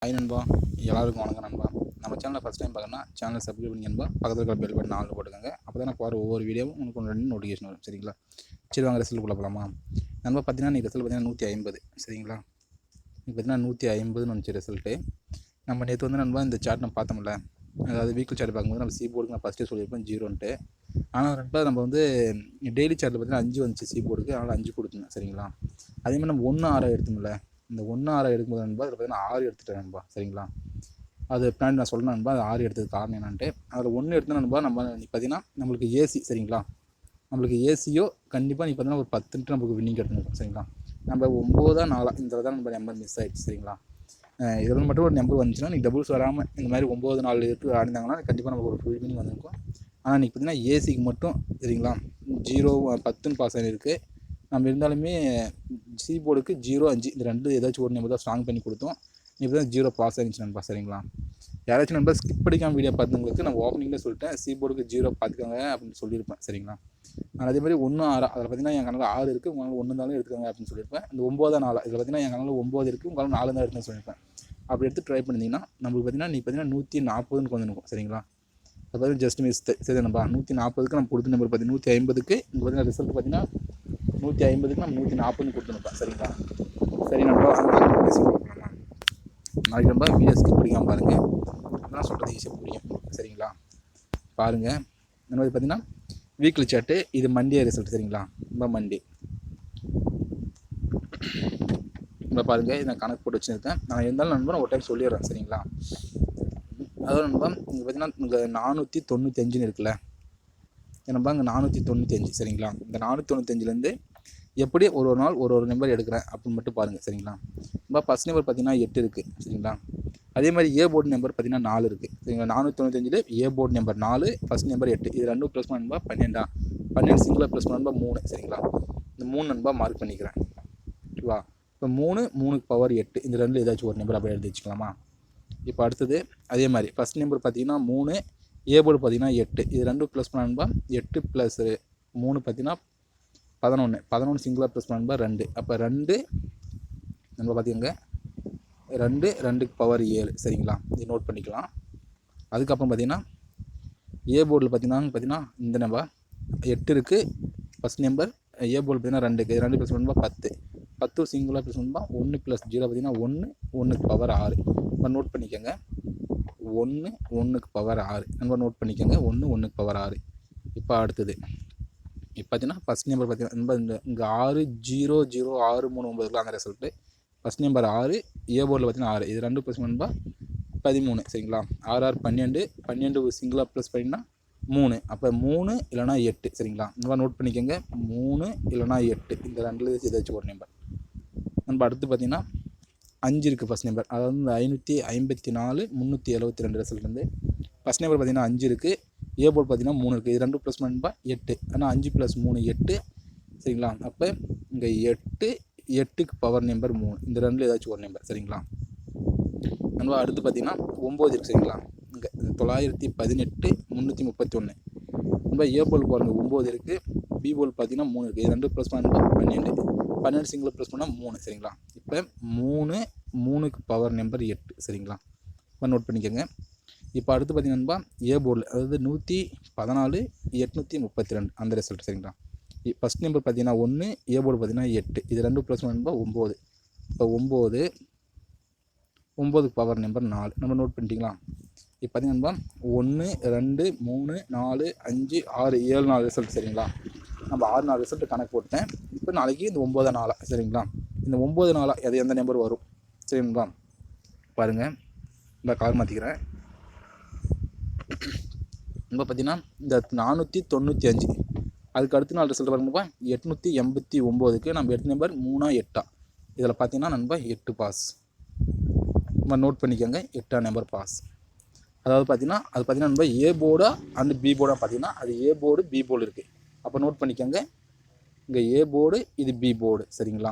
Hi நண்பா, எல்லாருக்கும் வணக்கம் நண்பா. நம்ம சேனலை ஃபஸ்ட் டைம் பார்க்கணும்னா சேனலை சப்ஸ்கிரைப் பண்ணி நண்பா, பக்கத்தில் இருக்கிற பெல் பட்டன் ஆல் போட்டுக்கோங்க. அப்போ தான் நான் போகிற ஒவ்வொரு வீடியோவும் உங்களுக்கு ஒன்று 2 நோட்டிஃபிகேஷன் வரும். சரிங்களா? சரி, வாங்க ரிசல்ட் போகலாமா? நண்பா பார்த்தீங்கன்னா நீ ரிசல்ட் பார்த்தீங்கன்னா 150. சரிங்களா? இப்போ பார்த்தீங்கன்னா 150ன்னு வந்துச்சு ரிசல்ட்டு. நம்ம நேற்று வந்து நண்பா இந்த சார்ட் நம்ம பார்த்தோம்ல, அதாவது வீக்லி சார்ட் பார்க்கும்போது நம்ம சி போர்டுக்கு நான் ஃபஸ்ட்டே சொல்லியிருப்பேன் 0ன்ட்டு. ஆனால் நண்பா நம்ம வந்து டெய்லி சார்ட்டில் பார்த்தீங்கன்னா 5 வந்துச்சு சி போர்டுக்கு, அதனால் 5 கொடுத்துருந்தேன். சரிங்களா? அதேமாதிரி நம்ம 1-6 எடுத்தோம்ல, இந்த 1-6 எடுக்கும்போது நண்பா அதில் பார்த்தீங்கன்னா 6 எடுத்துட்டேன் நண்பா. சரிங்களா? அது பின்னாடி நான் சொல்கிறேன் நண்பா, அது 6 எடுத்தது காரணம் என்னான்ட்டு. அதில் 1 எடுத்தோன்னா நண்பா, நம்ம பார்த்தீங்கன்னா நம்மளுக்கு ஏசி. சரிங்களா? நம்மளுக்கு ஏசியோ கண்டிப்பாக நீ பார்த்தீங்கன்னா ஒரு 10 நம்மளுக்கு வின்னிங் எடுத்துருக்கோம். சரிங்களா? நம்ம 9-4 இந்த தான் நம்ம நம்பர் மிஸ் ஆகிடுச்சு. சரிங்களா? இதில் மட்டும் ஒரு நம்பர் வந்துச்சுன்னா நீ டபுள்ஸ் வராமல் இந்த மாதிரி 9-4 எடுத்து ஆடினாங்கன்னா கண்டிப்பாக நமக்கு ஒரு ஃபுல் வின்னிங் வந்திருக்கும். ஆனால் இன்றைக்கி பார்த்தீங்கன்னா ஏசிக்கு மட்டும் சரிங்களா 0 10ன்னு பாஸ் ஆகிருக்கு. நம்ம இருந்தாலுமே சி போர்டுக்கு 0-5 இந்த ரெண்டு ஏதாச்சும் ஒரு நம்பர் தான் ஸ்ட்ராங் பண்ணி கொடுத்தோம். இப்போ தான் 0 பாஸ் ஆகிடுச்சு நண்பா. சரிங்களா? யாராச்சும் நண்பர் ஸ்கிப் படிக்காமல் வீடியோ பார்த்தவங்களுக்கு நான் ஓப்பனிங்கில் சொல்லிட்டேன், சி போர்டுக்கு 0 பார்த்துக்கோங்க அப்படின்னு சொல்லியிருப்பேன். சரிங்களா? நான் அதே மாதிரி 1-6 அதில் பார்த்தீங்கன்னா என் கணக்கில் 6 இருக்குது, உங்களால் 1 இருந்தாலும் எடுத்துக்கோங்க அப்படின்னு சொல்லியிருப்பேன். இந்த 9-4 இதில் பார்த்தீங்கன்னா என் கணக்கில் 9 இருக்குது, உங்களால் 4 தான் எடுத்துன்னு சொல்லியிருப்பேன். அப்படி எடுத்து ட்ரை பண்ணிங்கன்னா நம்மளுக்கு பார்த்தீங்கன்னா நீ பார்த்தீங்கன்னா 140ன்னு கொஞ்சம் இருக்கும். சரிங்களா? அது பார்த்தீங்கன்னா ஜஸ்ட் மிஸ். சரி நண்பா, 140க்கு நம்ம கொடுத்த நம்பர் பார்த்தீங்கன்னா 150க்கு இங்கே பார்த்தீங்கன்னா ரிசல்ட் பார்த்தீங்கன்னா 150க்கு நம்ம 140ன்னு கொடுத்துருப்பேன். சரிங்களா? சரி நண்பா, நாளைக்கு நண்பா வீடியோ ஸ்கிப் படிக்காமல் பாருங்கள், அப்பதான் சொல்கிறது ஈஸியாக புரியும். சரிங்களா? பாருங்கள், இந்த மாதிரி பார்த்தீங்கன்னா வீக்லி சார்ட்டு, இது மண்டே ரிசல்ட். சரிங்களா? ரொம்ப மண்டே நம்ம பாருங்கள், இதை நான் கணக்கு போட்டு வச்சுருக்கேன். நான் இருந்தாலும் நண்பா நான் ஒரு டைம் சொல்லிடுறேன். சரிங்களா? அதாவது நண்பா இங்கே பார்த்தீங்கன்னா இங்கே 495ன்னு இருக்குல்ல நண்பா, இங்கே 495. சரிங்களா? இந்த 495லேருந்து எப்படி ஒரு நாள் ஒரு நம்பர் எடுக்கிறேன் அப்படின்னு மட்டும் பாருங்கள். சரிங்களா? இப்போ ஃபஸ்ட் நம்பர் பார்த்தீங்கன்னா 8 இருக்குது. சரிங்களா? அதே மாதிரி ஏ போர்டு நம்பர் பார்த்தீங்கன்னா 4 இருக்குது. சரிங்களா? 495 A board number 4, first number 8, இது ரெண்டும் ப்ளஸ் நண்பா 12 சிங்கிளாக ப்ளஸ் நண்பா 3. சரிங்களா? இந்த 3 நண்பா மார்க் பண்ணிக்கிறேன். ஓகேவா? இப்போ 3 பவர் 8 இந்த ரெண்டில் ஏதாச்சும் ஒரு நம்பர் அப்படியே எழுதி வச்சுக்கலாமா? இப்போ அடுத்தது அதே மாதிரி ஃபஸ்ட் நம்பர் பார்த்தீங்கன்னா 3, ஏ போர்டு பார்த்தீங்கன்னா 8, இது ரெண்டும் ப்ளஸ் நண்பா 8 + 3 பார்த்தீங்கன்னா 11 சிங்கிளாக ப்ளஸ் நண்பா 2. அப்போ 2 நம்ம பார்த்திங்க 2 பவர் 7. சரிங்களா? இது நோட் பண்ணிக்கலாம். அதுக்கப்புறம் பார்த்திங்கன்னா ஏ போர்டில் பார்த்தீங்கன்னா இந்த நம்பர் 8 இருக்குது. ஃபஸ்ட் நம்பர் ஏ போர்டு பார்த்தீங்கன்னா 2 இருக்குது. 2 ப்ளஸ் நண்பா 10 சிங்கிளாக ப்ளஸ் நண்பா 1 + 0 பார்த்தீங்கன்னா 1 பவர் 6. நம்ம நோட் பண்ணிக்கோங்க, 1 பவர் 6 நம்ம நோட் பண்ணிக்கோங்க, 1 பவர் 6. இப்போ அடுத்தது இப்போ பார்த்தீங்கன்னா ஃபஸ்ட் நம்பர் பார்த்தீங்கன்னா இங்கே 6006399 அந்த ரிசல்ட்டு. ஃபஸ்ட் நம்பர் 6, ஏ போர்டில் பார்த்தீங்கன்னா 6, இது 2 ப்ளஸ் நண்பா 13. சரிங்களா? 6 12 சிங்கிளாக ப்ளஸ் பண்ணிங்கன்னா 3. அப்போ 3 இல்லைனா 8. சரிங்களா? நம்ம நோட் பண்ணிக்கோங்க, 3 இல்லைனா 8 இந்த ரெண்டில் ஏதாச்சும் ஒரு நம்பர். நம்ம அடுத்து பார்த்தீங்கன்னா 5 இருக்குது ஃபஸ்ட் நம்பர், அதாவது இந்த 554 372 ரிசல்ட்லேருந்து ஃபஸ்ட் நம்பர் பார்த்தீங்கன்னா 5 இருக்குது, ஏ போர்டு பார்த்தீங்கன்னா 3 இருக்குது, இது 2 ப்ளஸ் நண்பா 8. ஆனால் 5 + 3 8. சரிங்களா? அப்போ இங்கே 8க்கு பவர் நம்பர் 3 இந்த ரெண்டில் ஏதாச்சும் ஒரு நம்பர். சரிங்களா? நண்பா அடுத்து பார்த்தீங்கன்னா 9 இருக்குது. சரிங்களா? இங்கே 918 331 நண்பா ஏ போல் பாருங்கள் 9 இருக்குது, பி போல் பார்த்தீங்கன்னா 3 இருக்குது, இது 2 ப்ளஸ் நண்பா 12 சிங்கிள் ப்ளஸ் பண்ணால் 3. சரிங்களா? இப்போ 3க்கு பவர் நம்பர் 8. சரிங்களா? இப்போ நோட் பண்ணிக்கோங்க. இப்போ அடுத்து பார்த்தீங்கன்னா ஏ போர்டில் அதாவது 114 832 அந்த ரிசல்ட். சரிங்களா? ஃபஸ்ட் நம்பர் பார்த்தீங்கன்னா 1, ஏ போர்டு பார்த்தீங்கன்னா 8, இது 2 ப்ளஸ் நண்பா 9. இப்போ 9க்கு பவர் நம்பர் 4 நம்ம நோட் பண்ணிட்டீங்களா? இப்போ பார்த்தீங்கன்னா 1 2 3 4 5 6 7 4 ரிசல்ட். சரிங்களா? நம்ம 6 ரிசல்ட் கணக்கு போட்டேன். இப்போ நாளைக்கு இந்த 9-4. சரிங்களா? இந்த 9-4 அது எந்த நம்பர் வரும்? சரிங்களா? பாருங்கள், இந்த கலர் மாற்றிக்கிறேன். இப்போ பார்த்தீங்கன்னா இந்த 495 அதுக்கு அடுத்த நாள் ரிசல்ட் பார்க்கும்போது 889க்கு நம்ம எடுத்த நம்பர் 3 8. இதில் பார்த்தீங்கன்னா நண்பா 8 பாஸ். நம்ம நோட் பண்ணிக்கோங்க, 8ஆம் நம்பர் பாஸ். அதாவது பார்த்தீங்கன்னா நண்பா ஏ போர்டா அண்ட் பி போர்டா பார்த்தீங்கன்னா அது ஏ போர்டு பி போர்டு இருக்குது. அப்போ நோட் பண்ணிக்கோங்க, இங்கே ஏ போர்டு இது பி போர்டு. சரிங்களா?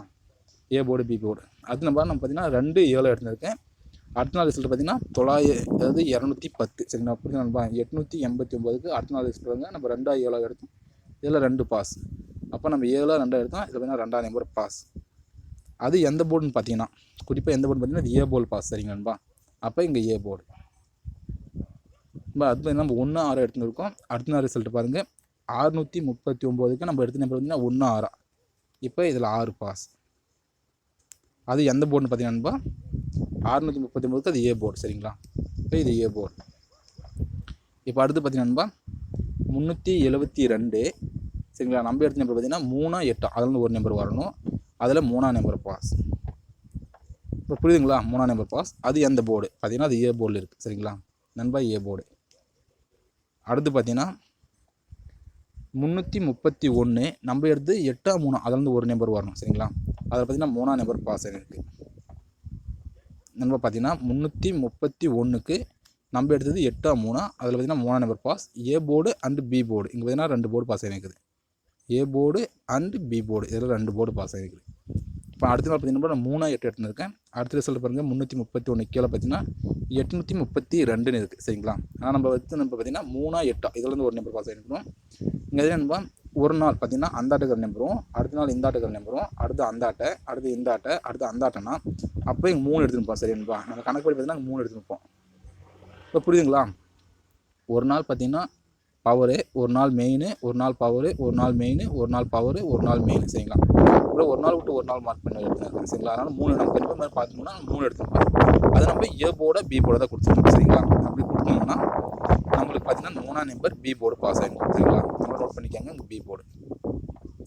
A board B board. அது நம்ம பார்த்தீங்கன்னா 2 7 எடுத்துருக்கேன். அடுத்த நாள் ரிசல்ட் பார்த்தீங்கன்னா 210. சரிங்களா? அப்படி நண்பா 889க்கு அடுத்த நாள் ரிசல்ட் வந்து நம்ம 2 7 எடுத்தோம், இதில் 2 பாஸ். அப்போ நம்ம 7 2 எடுத்தோம், இதில் பார்த்தீங்கன்னா 2ஆம் நம்பர் பாஸ். அது எந்த போர்டுன்னு பார்த்தீங்கன்னா குறிப்பாக எந்த போர்டு பார்த்தீங்கன்னா அது ஏ போர்டு பாஸ். சரிங்க நண்பா? அப்போ இங்கே ஏ போர்டு. இப்போ அது நம்ம 1 6 எடுத்துருக்கோம். அடுத்த நாள் ரிசல்ட் பாருங்கள், 639க்கு நம்ம எடுத்த நம்பர் பார்த்தீங்கன்னா 1 6. இப்போ இதில் 6 பாஸ். அது எந்த போர்டுன்னு பார்த்தீங்கன்னா 639க்கு அது ஏ போர்டு சரிங்களா. இப்போ இது ஏ போர்டு. இப்போ அடுத்து பார்த்தீங்கன்னா 372 சரிங்களா. நம்ம எடுத்த நம்பர் பார்த்தீங்கன்னா 3 8, அதில் ஒரு நம்பர் வரணும், அதில் 3ஆம் நம்பர் பாஸ். இப்போ புரியுதுங்களா, 3ஆம் நம்பர் பாஸ். அது எந்த போர்டு பார்த்தீங்கன்னா அது ஏ போர்டில் இருக்குது சரிங்களா நண்பா, ஏ போர்டு. அடுத்து பார்த்தீங்கன்னா 331 நம்ம எடுத்து 8 3, அதில் ஒரு நம்பர் வரணும் சரிங்களா. அதில் பார்த்தீங்கன்னா 3ஆம் நம்பர் பாஸ் இருக்குது நண்பா. பார்த்தீங்கன்னா 331க்கு நம்ம எடுத்தது 8 3, அதில் பார்த்தீங்கன்னா 3ஆம் number pass. A board and B board இங்கே பார்த்தீங்கன்னா 2 போர்டு பாஸ் ஆகிருக்குது. A board and B board இதில் 2 போர்டு பாஸ் ஆகிருக்குது. இப்போ அடுத்த நாள் பார்த்தீங்கன்னா நான் 3 8 எடுத்துருக்கேன். அடுத்த ரிசல்ட் பாருங்கள் 331 கீழே பார்த்தீங்கன்னா 832 இருக்குது சரிங்களா. ஆனால் நம்ம பார்த்தீங்கன்னா 3 8 இதில் ஒரு நம்பர் பாஸ் ஆகிருக்கணும். இங்கே நம்ம ஒரு நாள் பார்த்தீங்கன்னா அந்த ஆட்டுக்கிற நம்பரும், அடுத்த நாள் இந்த ஆட்டுக்கிற நம்பரும், அடுத்து அந்த ஆட்டை, அடுத்து இந்த ஆட்டை, அடுத்து அந்த ஆட்டைனா அப்போ இங்கே 3 எடுத்துருப்போம் சரிங்களா. நம்ம கணக்கு படி பார்த்தீங்கன்னா 3 எடுத்துருப்போம். இப்போ புரியுதுங்களா, ஒரு நாள் பார்த்தீங்கன்னா பவரு, ஒரு நாள் மெயின், ஒரு நாள் பவரு, ஒரு நாள் மெயின், ஒரு நாள் பவரு, ஒரு நாள் மெயின் சரிங்களா. இப்போ ஒரு நாள் விட்டு ஒரு நாள் மார்க் பண்ணி எடுத்துருக்கேன் சரிங்களா. அதனால் 3 நம்ம கண்டிப்பாக மாதிரி பார்த்தோம்னா 3 எடுத்துருப்போம். அது நம்ம ஏ போர்டை பி போர்டை தான் கொடுத்துருக்கோம் சரிங்களா. அப்படி கொடுத்தோம்னா நம்மளுக்கு பார்த்தீங்கன்னா 3ஆம் நம்பர் பி போர்டு பாஸ் ஆகிடும் சரிங்களா. நம்ம நோட் பண்ணிக்காங்க இங்கே பி போர்டு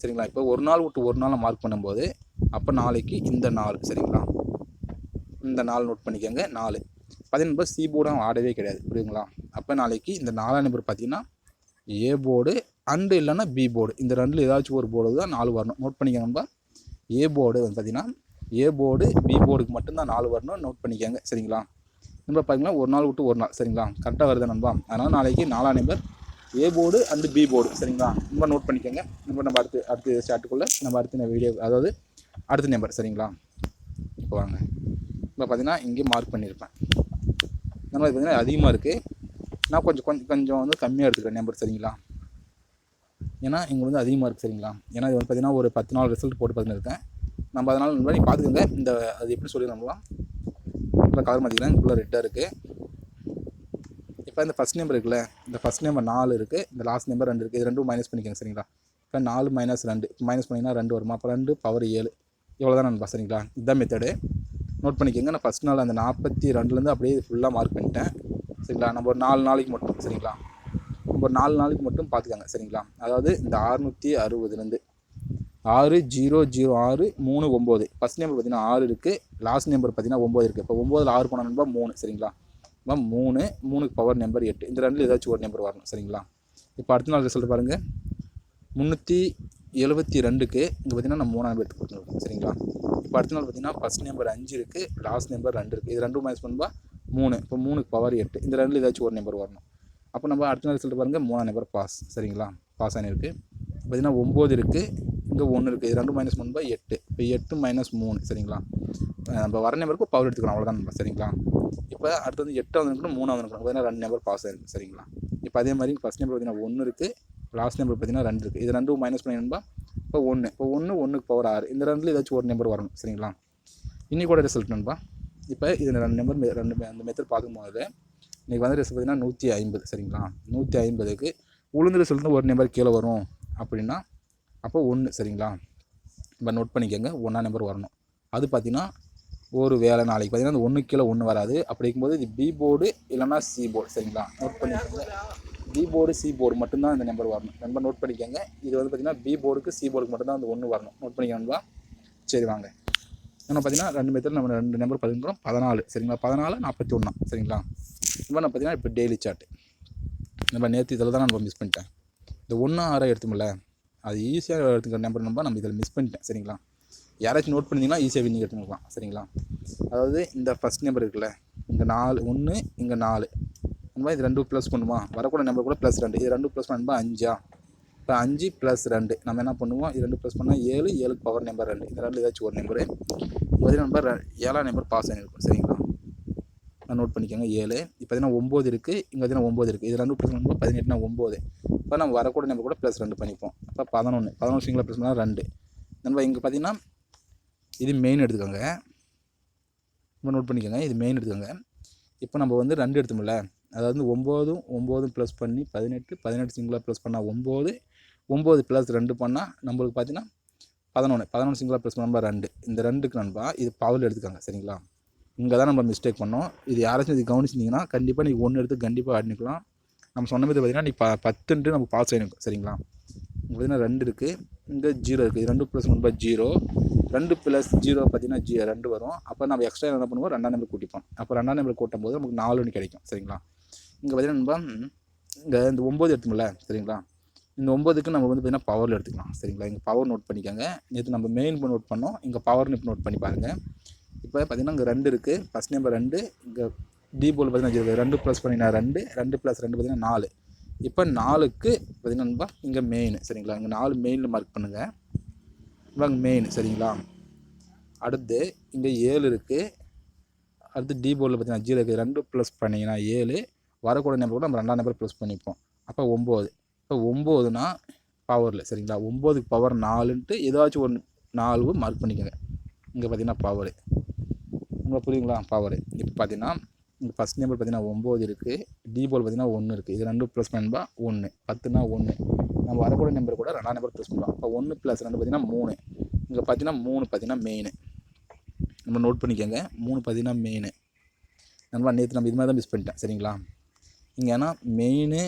சரிங்களா. இப்போ ஒரு நாள் விட்டு ஒரு நாள் மார்க் பண்ணும்போது அப்போ நாளைக்கு இந்த நாள் சரிங்களா, இந்த நாள் நோட் பண்ணிக்கோங்க 4. 10 நம்பர் சி போர்டும் ஆடவே கிடையாது புரியுதுங்களா. அப்போ நாளைக்கு இந்த 4ஆம் நம்பர் பார்த்தீங்கன்னா ஏ போர்டு அண்டு இல்லைன்னா பி போர்டு, இந்த ரெண்டில் ஏதாச்சும் ஒரு போர்டு தான் 4 வரணும். நோட் பண்ணிக்கோங்க நம்ப. ஏ போர்டு வந்து பார்த்தீங்கன்னா ஏ போர்டு பி போர்டுக்கு மட்டும்தான் 4 வரணும். நோட் பண்ணிக்கோங்க சரிங்களா. நம்பர் பார்த்தீங்கன்னா ஒரு நாள் விட்டு ஒரு நாள் சரிங்களா, கரெக்டாக வருது நண்பா. அதனால் நாளைக்கு 4ஆம் number A board and B board சரிங்களா. ரொம்ப நோட் பண்ணிக்கோங்க. நம்ம அடுத்து ஸ்டார்ட்டுக்குள்ளே நம்ம அடுத்த வீடியோ, அதாவது அடுத்த நம்பர் சரிங்களா. இப்போ வாங்க, இப்போ பார்த்தீங்கன்னா இங்கே மார்க் பண்ணியிருப்பேன். நம்பர் பார்த்தீங்கன்னா அதிகமாக இருக்குது, நான் கொஞ்சம் வந்து கம்மியாக எடுத்துக்கிறேன் நம்பர் சரிங்களா. ஏன்னா இங்கே வந்து அதிகமாக இருக்குது சரிங்களா. ஏன்னா இது வந்து பார்த்தீங்கன்னா ஒரு 10 நாள் ரிசல்ட் போட்டு பார்த்துருக்கேன் நம்ம. அதனால் நீங்கள் பார்த்துக்கோங்க. இந்த அது எப்படி சொல்லிடலாம், இப்போ கலர் மாற்றிக்கலாம். இதுக்குள்ளே ரெட்டாக இருக்குது. இப்போ இந்த ஃபஸ்ட் நம்பர் இருக்குல்ல, இந்த ஃபஸ்ட் நம்பர் 4 இருக்குது, இந்த லாஸ்ட் நம்பர் 2 இருக்குது. இது ரெண்டும் மைனஸ் பண்ணிக்கோங்க சரிங்களா. இப்போ 4 - 2 மைனஸ் பண்ணிங்கன்னா 2 வருமா. அப்போ 2 பவர் 7 இவ்வளோ தான் நண்பா சரிங்களா. இதுதான் மெத்தடு. நோட் பண்ணிக்கோங்க. நான் ஃபஸ்ட் நாள் அந்த 42லேருந்து அப்படியே ஃபுல்லாக மார்க் பண்ணிட்டேன் சரிங்களா. நம்ம ஒரு 4 நாளைக்கு மட்டும் சரிங்களா, ஒரு 4 நாளைக்கு மட்டும் பார்த்துக்கோங்க சரிங்களா. அதாவது இந்த 660லேருந்து 600639 ஃபஸ்ட் நம்பர் பார்த்தீங்கன்னா 6 இருக்குது, லாஸ்ட் நம்பர் பார்த்தீங்கன்னா 9 இருக்குது. இப்போ 9ல் 6 போன நம்பர் 3 சரிங்களா. இப்போ 3க்கு பவர் நம்பர் 8, இந்த ரெண்டில் ஏதாச்சும் ஒரு நம்பர் வரணும் சரிங்களா. இப்போ அடுத்த நாள் ரிசல்ட் பாருங்கள், 372க்கு இங்கே பார்த்தீங்கன்னா நம்ம 3ஆம் நம்பர் எடுத்து கொடுத்துருக்கோம் சரிங்களா. இப்போ அடுத்த நாள் பார்த்தீங்கன்னா ஃபஸ்ட் நம்பர் 5 இருக்குது, லாஸ்ட் நம்பர் 2 இருக்குது. இது ரெண்டும் மைனஸ் பண்ணுவா 3. இப்போ 3க்கு பவர் 8, இந்த ரெண்டில் ஏதாச்சும் ஒரு நம்பர் வரணும். அப்போ நம்ம அடுத்த நாள் ரிசல்ட் பாருங்கள், 3ஆம் நம்பர் பாஸ் சரிங்களா. பாஸ் ஆகிருக்கு. பார்த்தீங்கன்னா 9 இருக்குது, இங்கே 1 இருக்குது. இது ரெண்டும் மைனஸ் பண்ணுவா 8. இப்போ 8 - 3 சரிங்களா. நம்ம வர நம்பருக்கு பவர் எடுத்துக்கலாம் அவ்வளோதான் நம்ம சரிங்களா. இப்போ அடுத்து வந்து 8 வந்துருக்கணும், 3 வந்துருக்கணும். பார்த்தீங்கன்னா 2 நம்பர் பாஸ் ஆகிருக்கு சரிங்களா. இப்போ அதே மாதிரி ஃபஸ்ட் நம்பர் பார்த்தீங்கன்னா 1 இருக்குது, லாஸ்ட் நம்பர் பார்த்தீங்கன்னா 2 இருக்குது. இது ரெண்டும் மைனஸ் பண்ணிடணும்பா. இப்போ 1, இப்போ 1க்கு பவர் 6, இந்த ரெண்டில் ஏதாச்சும் ஒரு நம்பர் வரணும் சரிங்களா. இன்னைக்கு கூட ரிசல்ட் நண்பா. இப்போ இது 2 நம்பர் அந்த மெத்தட் பார்க்கும்போது இன்றைக்கி வந்து ரிசல்ட் பார்த்தீங்கன்னா 150 சரிங்களா. 150க்கு உளுந்து ரிசல்ட்னு ஒரு நம்பர் கீழே வரும் அப்படின்னா அப்போ 1 சரிங்களா. இப்போ நோட் பண்ணிக்கோங்க, 1ஆம் நம்பர் வரணும். அது பார்த்தீங்கன்னா ஒரு வேலை நாளைக்கு பார்த்தீங்கன்னா அந்த 1 கீழே 1 வராது. அப்படிங்கும்போது இது பி போர்டு இல்லைனா சி போர்டு சரிங்களா. நோட் பண்ணிக்கோங்க, பி போர்டு சி போர்டு மட்டும்தான் இந்த நம்பர் வரணும். நம்பர் நோட் பண்ணிக்கோங்க. இது வந்து பார்த்தீங்கன்னா பி போர்டுக்கு சி போர்டுக்கு மட்டும்தான் அந்த 1 வரணும். நோட் பண்ணிக்கணும்பா. சரி வாங்க, இன்னும் பார்த்தீங்கன்னா 2 மெத்தட் நம்ம 2 நம்பர் பார்த்துக்கிறோம். 14 சரிங்களா, 14 41 சரிங்களா. இப்போ நான் பார்த்தீங்கன்னா இப்போ டெய்லி சார்ட் நம்ம நேற்று இதில் தான் நம்ம மிஸ் பண்ணிட்டேன். இந்த 1 6 எடுத்துமில்ல, அது ஈஸியாக எடுத்துக்கிற நம்பர் நம்ம இதில் மிஸ் பண்ணிட்டேன் சரிங்களா. யாராச்சும் நோட் பண்ணிங்கன்னா ஈஸியாக வின்னிங் எடுத்துக்கலாம் சரிங்களா. அதாவது இந்த ஃபஸ்ட் நம்பர் இருக்குல்ல, இங்கே 4 1 இங்கே 4 நம்ம இது 2 ப்ளஸ் பண்ணுமா, வரக்கூட நம்பர் கூட +2, இது 2 ப்ளஸ் பண்ணுமா 5. இப்போ 5 + 2 நம்ம என்ன பண்ணுவோம், இது 2 ப்ளஸ் பண்ணால் 7, 7க்கு பவர் நம்பர் 2, இந்த 2 ஏதாச்சும் ஒரு நம்பரு. முதல் நம்பர் 7ஆம் நம்பர் பாஸ் ஆகிருக்கும் சரிங்களா. நான் நோட் பண்ணிக்கோங்க 7. இப்போ பார்த்தீங்கன்னா 9 இருக்குது, இங்கே பார்த்தீங்கன்னா 9 இருக்குது. இது 2 ப்ளஸ் பண்ணும்போது 18னா 9. இப்போ நம்ம வரக்கூட நம்பர் கூட +2 பண்ணிப்போம். அப்போ 11 சிங்கிளாக ப்ளஸ் பண்ணால் 2. நம்ம இங்கே பார்த்தீங்கன்னா இது மெயின் எடுத்துக்கோங்க, இப்போ நோட் பண்ணிக்கோங்க, இது மெயின் எடுத்துக்கோங்க. இப்போ நம்ம வந்து 2 எடுத்தோம்ல, அதாவது 9ம் 9ம் ப்ளஸ் பண்ணி 18, 18 சிங்கிளாக ப்ளஸ் பண்ணால் 9, 9 ப்ளஸ் 2 பண்ணால் நம்மளுக்கு பார்த்தீங்கன்னா 11, 11 சிங்கிளாக ப்ளஸ் பண்ணால் 2. இந்த 2க்கு நண்பா இது பவரில் எடுத்துக்காங்க சரிங்களா. இங்கே தான் நம்ம மிஸ்டேக் பண்ணோம். இது யாராச்சும் இது கவனிச்சிருந்தீங்கன்னா கண்டிப்பாக நீங்கள் 1 எடுத்து கண்டிப்பாக ஆட் பண்ணிக்கலாம். நம்ம சொன்ன மாதிரி பார்த்தீங்கன்னா நீ 10ன்ட்டு நமக்கு பாஸ் ஆகிடும் சரிங்களா. இங்கே பார்த்தீங்கன்னா 2 இருக்குது, இங்கே 0 இருக்குது. 2 + 1 0, 2 + 0 பார்த்தீங்கன்னா 2 வரும். அப்போ நம்ம எக்ஸ்ட்ரா என்ன பண்ணுவோம், 2ஆம் நம்பர் கூட்டிப்போம். அப்போ 2ஆம் நம்பர் கூட்டும் போது நமக்கு 4 கிடைக்கும் சரிங்களா. இங்கே பார்த்தீங்கன்னா நண்பா இங்கே இந்த 9 எடுத்தோம்ல சரிங்களா. இந்த 9க்கு நம்ம வந்து பார்த்தீங்கன்னா பவரில் எடுத்துக்கலாம் சரிங்களா. இங்கே பவர் நோட் பண்ணிக்கோங்க. நேற்று நம்ம மெயின் நோட் பண்ணோம், இங்கே பவர்னு இப்போ நோட் பண்ணி பாருங்கள். இப்போ பார்த்தீங்கன்னா இங்கே 2 இருக்குது, ஃபஸ்ட் நம்பர் 2, இங்கே டி போல் பார்த்தீங்கன்னா 2 ப்ளஸ் பண்ணிங்கன்னா 2, 2 + 2 பார்த்தீங்கன்னா 4. இப்போ 4க்கு பார்த்தீங்கன்னா இங்கே மெயின் சரிங்களா. இங்கே 4 மெயினில் மார்க் பண்ணுங்கள். இங்கே மெயின் சரிங்களா. அடுத்து இங்கே 7 இருக்குது. அடுத்து டி போர்டில் பார்த்தீங்கன்னா 0 இருக்குது. 2 ப்ளஸ் பண்ணிங்கன்னா 7, வரக்கூட நம்பர் கூட நம்ம 2ஆம் நம்பர் ப்ளஸ் பண்ணிப்போம். அப்போ 9. இப்போ 9னா பவரில் சரிங்களா. 9க்கு பவர் 4ன்ட்டு ஏதாச்சும் ஒரு 4 மார்க் பண்ணிக்கோங்க. இங்கே பார்த்தீங்கன்னா பவரு உங்களுக்கு புரியுங்களா, பவரு. இப்போ பார்த்தீங்கன்னா இங்கே ஃபஸ்ட் நம்பர் பார்த்தீங்கன்னா 9 இருக்குது, டி போல் பார்த்தீங்கன்னா 1 இருக்குது. இது 2 ப்ளஸ் பண்ணா 1, 10னா 1. நம்ம வரக்கூட நம்பர் கூட 2ஆம் நம்பர் ப்ளஸ் பண்ணுவோம். அப்போ 1 + 2 பார்த்தீங்கன்னா 3. இங்கே பார்த்தீங்கன்னா 3 பார்த்தீங்கன்னா மெயின். நம்ம நோட் பண்ணிக்கோங்க. 3 பார்த்தீங்கன்னா மெயின். நம்ம நேற்று நம்ம இது மாதிரி தான் மிஸ் பண்ணிட்டேன் சரிங்களா. இங்கே ஏன்னா மெயின்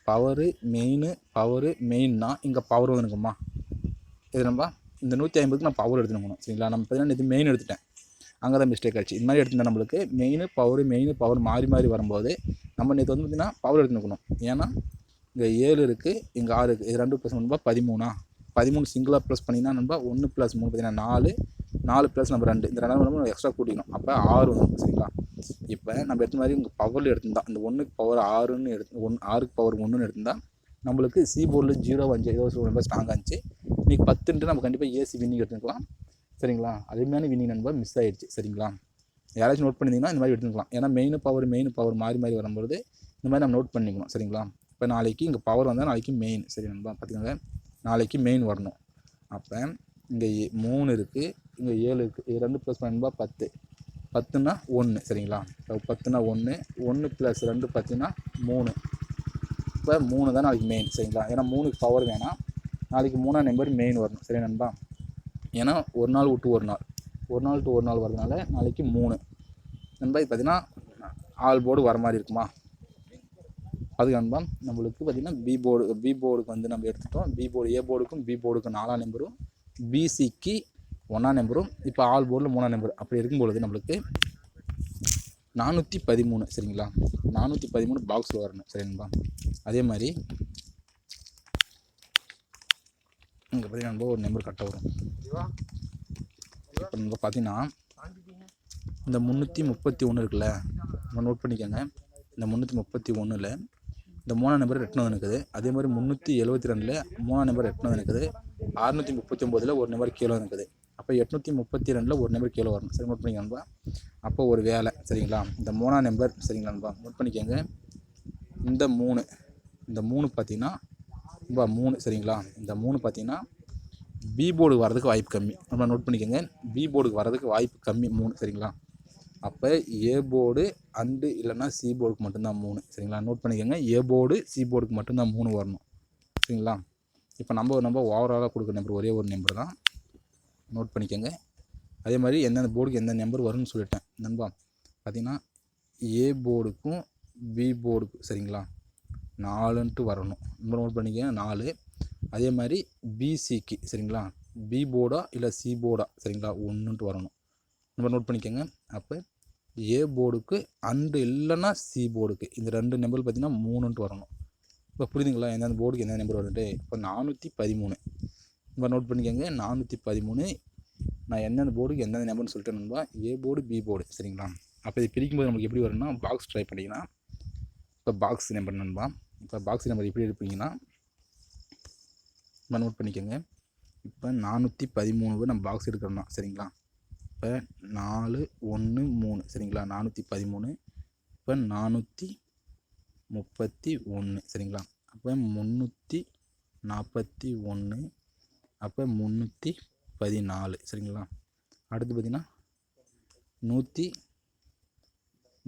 பவரு மெயின் பவரு மெயின்னா இங்கே பவர் வந்துருக்குமா. இது நம்ம இந்த 150க்கு நான் பவர் எடுத்துக்கணும் சரிங்களா. நம்ம பார்த்தீங்கன்னா நேற்று மெயின் எடுத்துட்டேன், அங்கே தான் மிஸ்டேக் ஆச்சு. இது மாதிரி எடுத்துருந்தா நம்மளுக்கு மெயின் பவர் மாறி மாறி வரும்போது நம்ம நேற்று வந்து பார்த்திங்கன்னா பவர் எடுத்துக்கணும். ஏன்னா இங்கே 7 இருக்குது, இங்கே 6 இருக்குது. இது 2 + 1 13. 13 சிங்கிளாக ப்ளஸ் பண்ணிங்கன்னா நம்ம 1 + 3 பார்த்தீங்கன்னா 4, 4 + நம்ம 2, இந்த 2 நம்ம எக்ஸ்ட்ரா கூட்டிக்கணும். அப்போ 6 வரும் சரிங்களா. இப்போ நம்ம எடுத்த மாதிரி இங்கே பவரில் எடுத்திருந்தா இந்த 1க்கு பவர் 6ன்னு எடுத்து 6க்கு பவர் 1ன்னு எடுத்திருந்தா நம்மளுக்கு சி போர்டில் 0 5 ஏதோ ஒரு நம்பர் ஸ்ட்ராங்காக இருந்துச்சு. இன்றைக்கி 10ன்ட்டு நம்ம கண்டிப்பாக ஏசி வின்னிங் எடுத்துக்கலாம் சரிங்களா. அதேமாதிரி வின்னிங் நம்பர் மிஸ் ஆகிடுச்சு சரிங்களா. யாராச்சும் நோட் பண்ணியிருந்தீங்கன்னா இந்த மாதிரி எடுத்துக்கலாம். ஏன்னா மெயின் பவர் மாறி மாறி வரும்போது இந்த மாதிரி நம்ம நோட் பண்ணிக்கணும் சரிங்களா. இப்போ நாளைக்கு இங்கே பவர் வந்தால் நாளைக்கு மெயின் சரி நண்பா பார்த்துக்கோங்க. நாளைக்கு மெயின் வரணும். அப்போ இங்கே 3 இருக்குது, இங்கே 7 இருக்குது. இது 2 + 2 10, 10னா 1 சரிங்களா. இப்போ 10னா 1, 1 + 2 பார்த்தீங்கன்னா 3. இப்போ 3 தான் நாளைக்கு மெயின் சரிங்களா. ஏன்னா 3க்கு பவர் வேணாம், நாளைக்கு 3ஆம் நம்பர் மெயின் வரணும் சரி நண்பா. ஏன்னா ஒரு நாள் விட்டு ஒரு நாள் டு ஒரு நாள் வரதுனால நாளைக்கு 3 நண்பா. இது பார்த்தீங்கன்னா ஆல் போர்டு வர மாதிரி இருக்குமா. அதுக்கு நண்பா நம்மளுக்கு பார்த்திங்கன்னா பி போர்டுக்கு வந்து நம்ம எடுத்துட்டோம். பி போர்டு ஏ போர்டுக்கும் பி போர்டுக்கும் 4ஆம் நம்பரும், பிசிக்கு 1ஆம் நம்பரும், இப்போ ஆல் போர்டில் 3ஆம் நம்பர். அப்படி இருக்கும்பொழுது நம்மளுக்கு 413 சரிங்களா. 413 பாக்ஸில் வரணும் சரி நண்பா. அதே மாதிரி இங்கே பார்த்தீங்கன்னா நண்பா ஒரு நம்பர் கரெக்டாக வரும். இப்போ நம்ம பார்த்தீங்கன்னா இந்த 331 இருக்குல்ல, நம்ம நோட் பண்ணிக்கோங்க. இந்த 331ல் இந்த 3ஆம் நம்பர் எட்டுனது இருக்குது. அதே மாதிரி 372ல் 3ஆம் நம்பர் எட்டுனது இருக்குது. 639ல் ஒரு நம்பர் கீழே இருக்குது. அப்போ 832ல் ஒரு நம்பர் கீழே வரணும் சரி. நோட் பண்ணிக்கோங்க. அப்போ ஒரு வேலை சரிங்களா. இந்த 3ஆம் நம்பர் சரிங்களா நோட் பண்ணிக்கோங்க. இந்த 3 பார்த்தீங்கன்னா 3 சரிங்களா. இந்த 3 பார்த்தீங்கன்னா பி போர்டு வரதுக்கு வாய்ப்பு கம்மி. நம்ம நோட் பண்ணிக்கோங்க. பி போர்டுக்கு வரதுக்கு வாய்ப்பு கம்மி 3 சரிங்களா. அப்போ ஏ போர்டு அண்டு இல்லைன்னா சி போர்டுக்கு மட்டும்தான் 3 சரிங்களா. நோட் பண்ணிக்கோங்க. ஏ போர்டு சி போர்டுக்கு மட்டும்தான் 3 வரணும் சரிங்களா. இப்போ நம்ம ஓவராலாக கொடுக்குற நம்பர் ஒரே ஒரு நம்பர் தான், நோட் பண்ணிக்கோங்க. அதே மாதிரி எந்தெந்த போர்டுக்கு எந்த நம்பர் வரும்னு சொல்லிட்டேன் நண்பா. பார்த்திங்கன்னா ஏ போர்டுக்கும் பி போர்டுக்கும் சரிங்களா 4ன்ட்டு வரணும். நம்பர் நோட் பண்ணிக்கோங்க 4. அதே மாதிரி பிசிக்கு சரிங்களா, பி போர்டா இல்லை சி போர்டா சரிங்களா 1ன்ட்டு வரணும். நம்பர் நோட் பண்ணிக்கோங்க. அப்போ ஏ போர்டுக்கு அண்டு இல்லைன்னா சி போர்டுக்கு இந்த 2 நம்பர் பார்த்திங்கன்னா 3ன்ட்டு வரணும். இப்போ புரியுதுங்களா எந்தெந்த போர்டுக்கு எந்த நம்பர் வருது. இப்போ 413 நம்பர் நோட் பண்ணிக்கோங்க. 413 நான் எந்தெந்த போர்டுக்கு எந்தெந்த நம்பர்னு சொல்லிட்டு நண்பா. ஏ போர்டு பி போர்டு சரிங்களா. அப்போ இது பிரிக்கும்போது நமக்கு எப்படி வரும்னா பாக்ஸ் ட்ரை பண்ணிங்கன்னா இப்போ பாக்ஸ் நம்பர் நண்பா. இப்போ பாக்ஸ் நம்பர் எப்படி எடுப்பீங்கன்னா நம்ம நோட் பண்ணிக்கோங்க. இப்போ 413 நம்ம பாக்ஸ் எடுக்கிறோம்னா சரிங்களா. இப்போ 4 1 3 சரிங்களா 413. இப்போ 431 சரிங்களா. அப்போ 341. அப்போ 314 சரிங்களா. அடுத்து பார்த்திங்கன்னா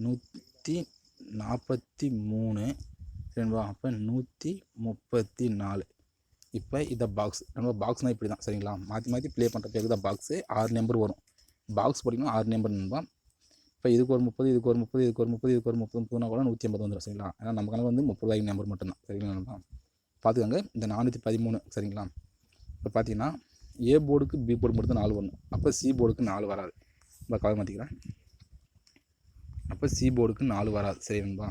143 சரிங்களா. அப்போ 134. இப்போ இதை பாக்ஸ் நம்ம பாக்ஸ்னால் இப்படி தான் சரிங்களா. மாற்றி மாற்றி ப்ளே பண்ணுற பேருக்கு தான் பாக்ஸு. 6 நம்பர் வரும். பாக்ஸ் போட்டிங்கன்னா 6 நம்பர் நண்பா. இப்போ இதுக்கு ஒரு 30, இதுக்கு ஒரு 30, இதுக்கு ஒரு 30, இதுக்கு ஒரு 30, 30 கூட 180 வந்துடும் சரிங்களா. ஏன்னா நம்ம கணக்கு வந்து 30 ரூபாய்க்கு நம்பர் மட்டும்தான் சரிங்களா நண்பா. பார்த்துக்கோங்க இந்த 413 சரிங்களா. இப்போ பார்த்தீங்கன்னா ஏ போர்டுக்கு பி போர்டு மட்டும் தான் 4 வரணும். அப்போ சி போர்டுக்கு 4 வராது. இப்போ கலர் மாற்றிக்கிறேன். அப்போ சி போர்டுக்கு 4 வராது சரி நண்பா.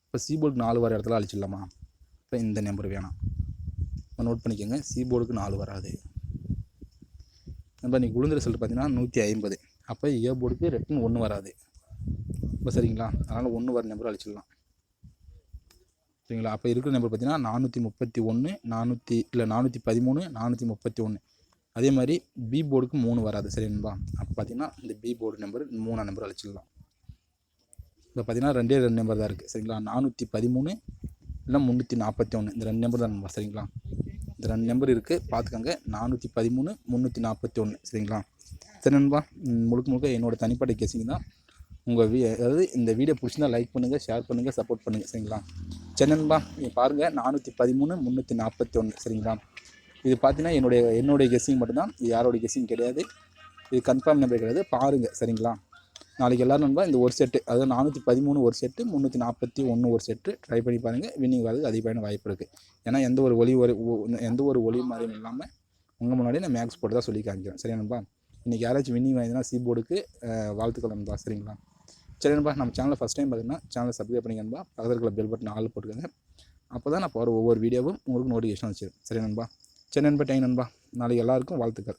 இப்போ சி போர்டுக்கு 4 வர இடத்துல அழிச்சிடலாமா. இப்போ இந்த நம்பர் வேணாம் நோட் பண்ணிக்கோங்க. சி போர்டுக்கு 4 வராது நண்பா. நீங்கள் உளுந்த ரிசல்ட் பார்த்தீங்கன்னா 150. அப்போ ஏ போர்டுக்கு ரிட்டன் 1 வராது இப்போ சரிங்களா. அதனால் 1 வர நம்பர் அழிச்சிடலாம் சரிங்களா. அப்போ இருக்கிற நம்பர் பார்த்தீங்கன்னா 431, 413, 431. அதே மாதிரி பி போர்டுக்கு 3 வராது சரி நண்பா. அப்போ பார்த்தீங்கன்னா இந்த பி போர்டு நம்பர் 3ஆம் நம்பர் அழிச்சிடலாம். இப்போ பார்த்தீங்கன்னா 2 நம்பர் தான் இருக்குது சரிங்களா. 413 இல்லை 341 இந்த 2 நம்பர் தான் நண்பா சரிங்களா. இந்த 2 நம்பர் இருக்குது பார்த்துக்கோங்க. 413, 341 சரிங்களா. சரி நண்பா, முழுக்க என்னோடய தனிப்பட்ட கெஸிங் தான். உங்கள் அதாவது இந்த வீடியோ பிடிச்சிருந்தா லைக் பண்ணுங்கள், ஷேர் பண்ணுங்கள், சப்போர்ட் பண்ணுங்கள் சரிங்களா. சரி நண்பா, நீங்கள் பாருங்கள் 413, 341 சரிங்களா. இது பார்த்தீங்கன்னா என்னுடைய கெஸ்ஸிங் மட்டும்தான். இது யாரோடைய கெஸ்ஸிங் கிடையாது. இது கன்ஃபார்ம் நம்பர் கிடையாது. பாருங்கள் சரிங்களா. நாளைக்கு எல்லோரும் நண்பா இந்த ஒரு செட்டு, அதாவது 413 ஒரு செட்டு, 341 ஒரு செட்டு ட்ரை பண்ணி பாருங்கள். வின்னிங் வரதுக்கு அதிகமான வாய்ப்பு இருக்குது. ஏன்னா எந்த ஒரு ஒளி மாதிரியும் இல்லாமல் உங்கள் முன்னாடி நான் மேக்ஸ் போட்டு தான் சொல்லி காமிக்கிறேன் சரியா நண்பா. இன்றைக்கி யாராச்சும் வின்னிங் வாங்கினா சி போர்டுக்கு வாழ்த்துக்கள் நண்பா சரிங்களா. சரி நண்பா, நம்ம சேனலை ஃபஸ்ட் டைம் பார்த்தீங்கன்னா சேனலை சப்ஸ்கிரைப் பண்ணிங்க நண்பா. பக்கத்தில் இருக்கிற பெல் பட்டன் ஆல் போட்டுக்கோங்க. அப்போ தான் நான் போகிற ஒவ்வொரு வீடியோவும் உங்களுக்கு நோட்டிஃபிகேஷன் வச்சிடும் சரி நண்பா. சரி நண்பா, டைம் நண்பா. நாளைக்கு எல்லாருக்கும் வாழ்த்துக்கள்.